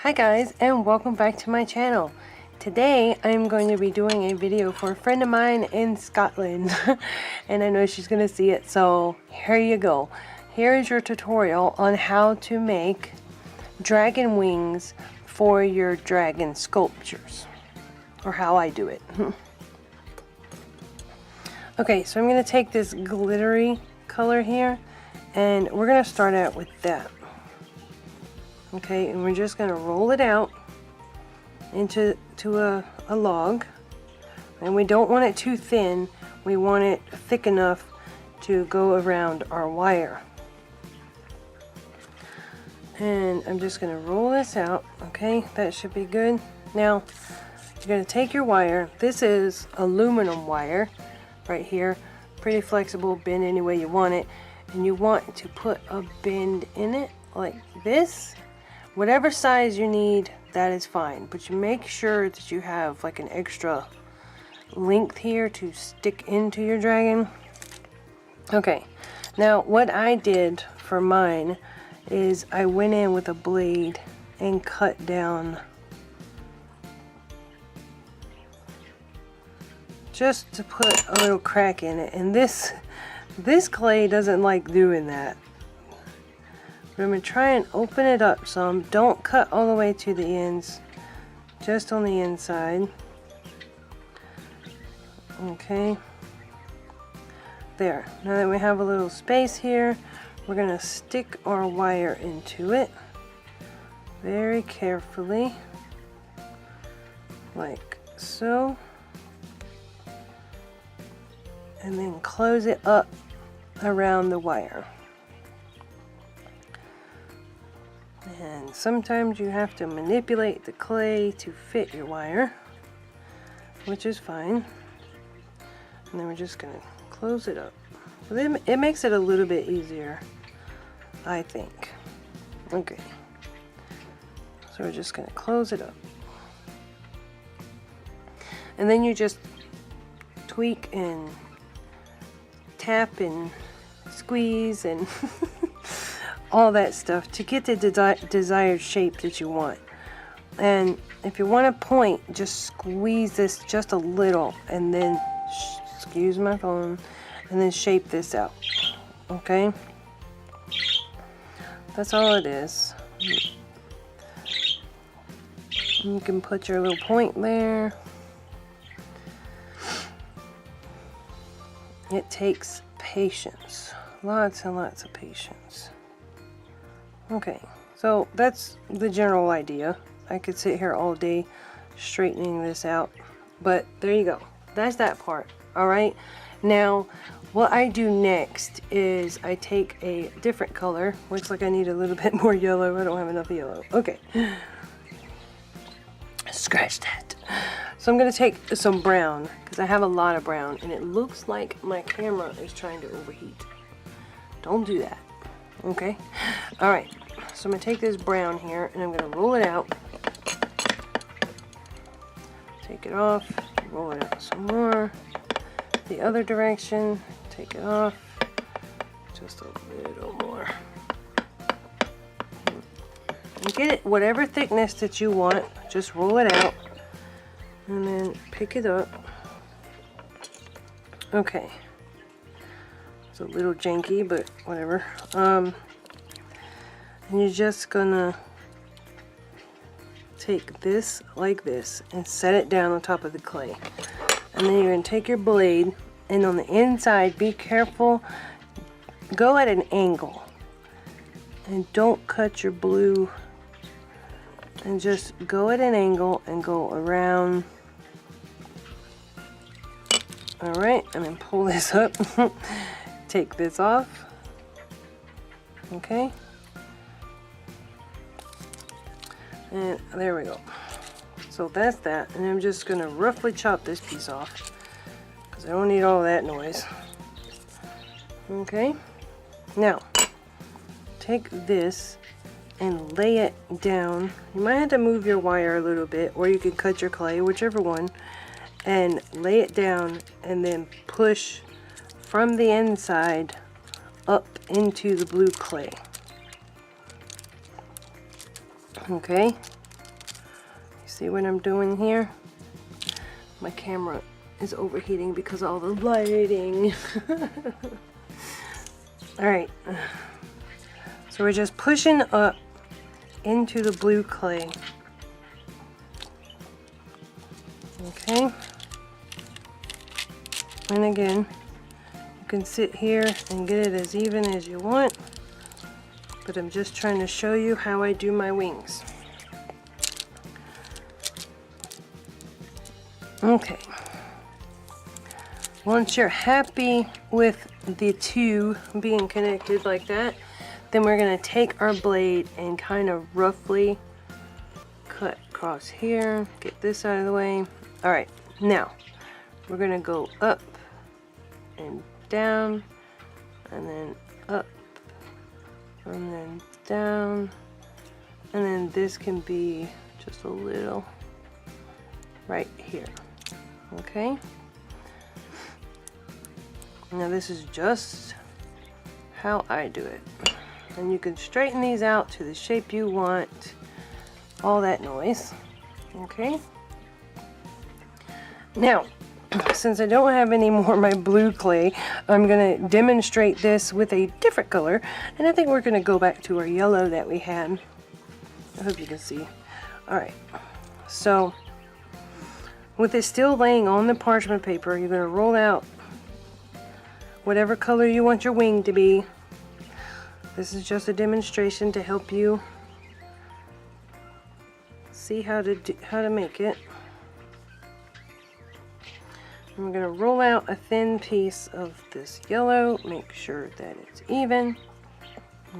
Hi guys, and welcome back to my channel. Today I'm going to be doing a video for a friend of mine in Scotland and I know she's going to see it, so here you go. Here is your tutorial on how to make dragon wings for your dragon sculptures, or how I do it. Okay, so I'm going to take this glittery color here and we're going to start out with that. Okay, and we're just going to roll it out into a log, and we don't want it too thin, we want it thick enough to go around our wire. And I'm just going to roll this out. Okay, that should be good. Now you're going to take your wire. This is aluminum wire right here, pretty flexible, bend any way you want it, and you want to put a bend in it like this. Whatever size you need, that is fine, but you make sure that you have like an extra length here to stick into your dragon. Okay, now what I did for mine is I went in with a blade and cut down just to put a little crack in it, and this clay doesn't like doing that. I'm going to try and open it up some. Don't cut all the way to the ends, just on the inside. Okay, there. Now that we have a little space here, we're going to stick our wire into it very carefully, like so, and then close it up around the wire. And sometimes you have to manipulate the clay to fit your wire, which is fine. And then we're just going to close it up. But it makes it a little bit easier, I think. Okay. So we're just going to close it up. And then you just tweak and tap and squeeze and all that stuff to get the desired shape that you want. And if you want to point, just squeeze this just a little and then excuse my phone, and then shape this out. Okay, that's all it is. You can put your little point there. It takes patience, lots and lots of patience. Okay, so that's the general idea. I could sit here all day straightening this out, but there you go. That's that part. Alright, now what I do next is I take a different color. Looks like I need a little bit more yellow. I don't have enough yellow. Okay, scratch that. So I'm going to take some brown, because I have a lot of brown, and it looks like my camera is trying to overheat. Don't do that. Okay, alright, so I'm going to take this brown here and I'm going to roll it out, take it off, roll it out some more, the other direction, take it off, just a little more, and get it whatever thickness that you want. Just roll it out and then pick it up. Okay, a little janky, but whatever. And you're just gonna take this like this and set it down on top of the clay, and then you're gonna take your blade, and on the inside, be careful, go at an angle and don't cut your blue, and just go at an angle and go around. Alright, and then pull this up. Take this off. Okay, and there we go. So that's that, and I'm just gonna roughly chop this piece off because I don't need all that noise. Okay, now take this and lay it down. You might have to move your wire a little bit, or you can cut your clay, whichever one, and lay it down and then push from the inside up into the blue clay. Okay, See what I'm doing here? My camera is overheating because of all the lighting. Alright, so we're just pushing up into the blue clay. Okay, and again, you can sit here and get it as even as you want, but I'm just trying to show you how I do my wings. Okay, once you're happy with the two being connected like that, then we're going to take our blade and kind of roughly cut across here, get this out of the way. Alright, now we're going to go up and down, and then up, and then down, and then this can be just a little right here. Okay, now this is just how I do it, and you can straighten these out to the shape you want, all that noise. Okay, now since I don't have any more of my blue clay, I'm going to demonstrate this with a different color, and I think we're going to go back to our yellow that we had. I hope you can see. Alright, so with it still laying on the parchment paper, you're going to roll out whatever color you want your wing to be. This is just a demonstration to help you see how to make it. And we're going to roll out a thin piece of this yellow, make sure that it's even.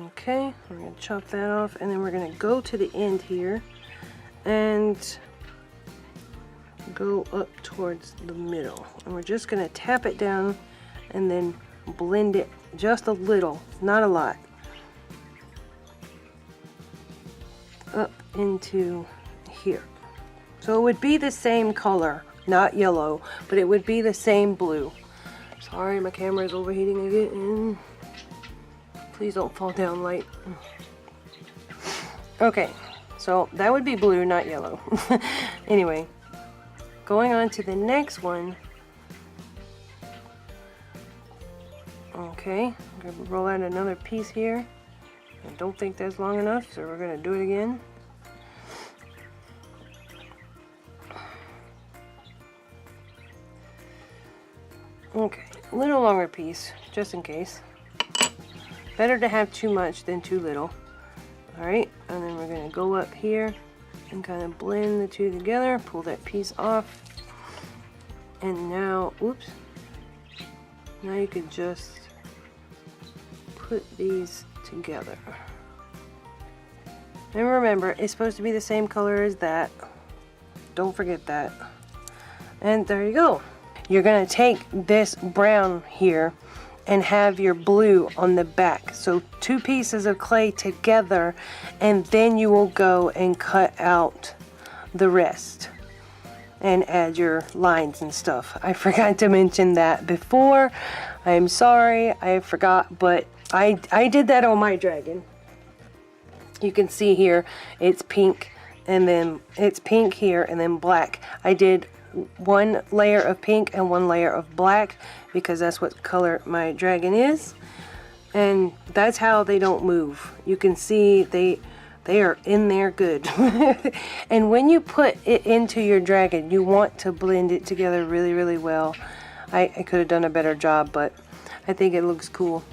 Okay, we're going to chop that off, and then we're going to go to the end here and go up towards the middle, and we're just going to tap it down and then blend it just a little, not a lot, up into here. So it would be the same color, not yellow, but it would be the same blue. Sorry, my camera is overheating again. Please don't fall down light. Okay, so that would be blue, not yellow. Anyway, going on to the next one. Okay, I'm going to roll out another piece here. I don't think that's long enough, so we're going to do it again. Okay, a little longer piece, just in case. Better to have too much than too little. Alright, and then we're going to go up here and kind of blend the two together, pull that piece off. And now, oops, now you could just put these together. And remember, it's supposed to be the same color as that. Don't forget that. And there you go. You're going to take this brown here and have your blue on the back. So 2 pieces of clay together, and then you will go and cut out the rest and add your lines and stuff. I forgot to mention that before. I'm sorry, I forgot, but I did that on my dragon. You can see here it's pink, and then it's pink here, and then black. I did 1 layer of pink and 1 layer of black because that's what color my dragon is, and that's how they don't move. You can see they are in there good. And when you put it into your dragon, you want to blend it together really, really well. I could have done a better job, but I think it looks cool.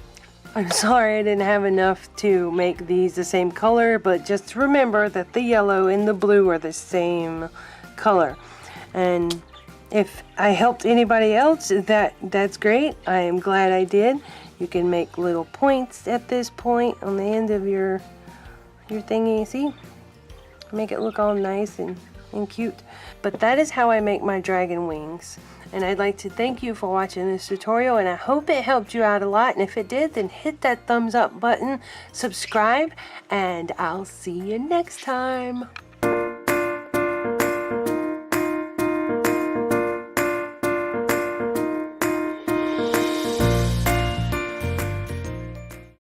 I'm sorry I didn't have enough to make these the same color, but just remember that the yellow and the blue are the same color. And if I helped anybody else, that's great. I am glad I did. You can make little points at this point on the end of your thingy, see? Make it look all nice and cute. But that is how I make my dragon wings. And I'd like to thank you for watching this tutorial, and I hope it helped you out a lot. And if it did, then hit that thumbs up button, subscribe, and I'll see you next time.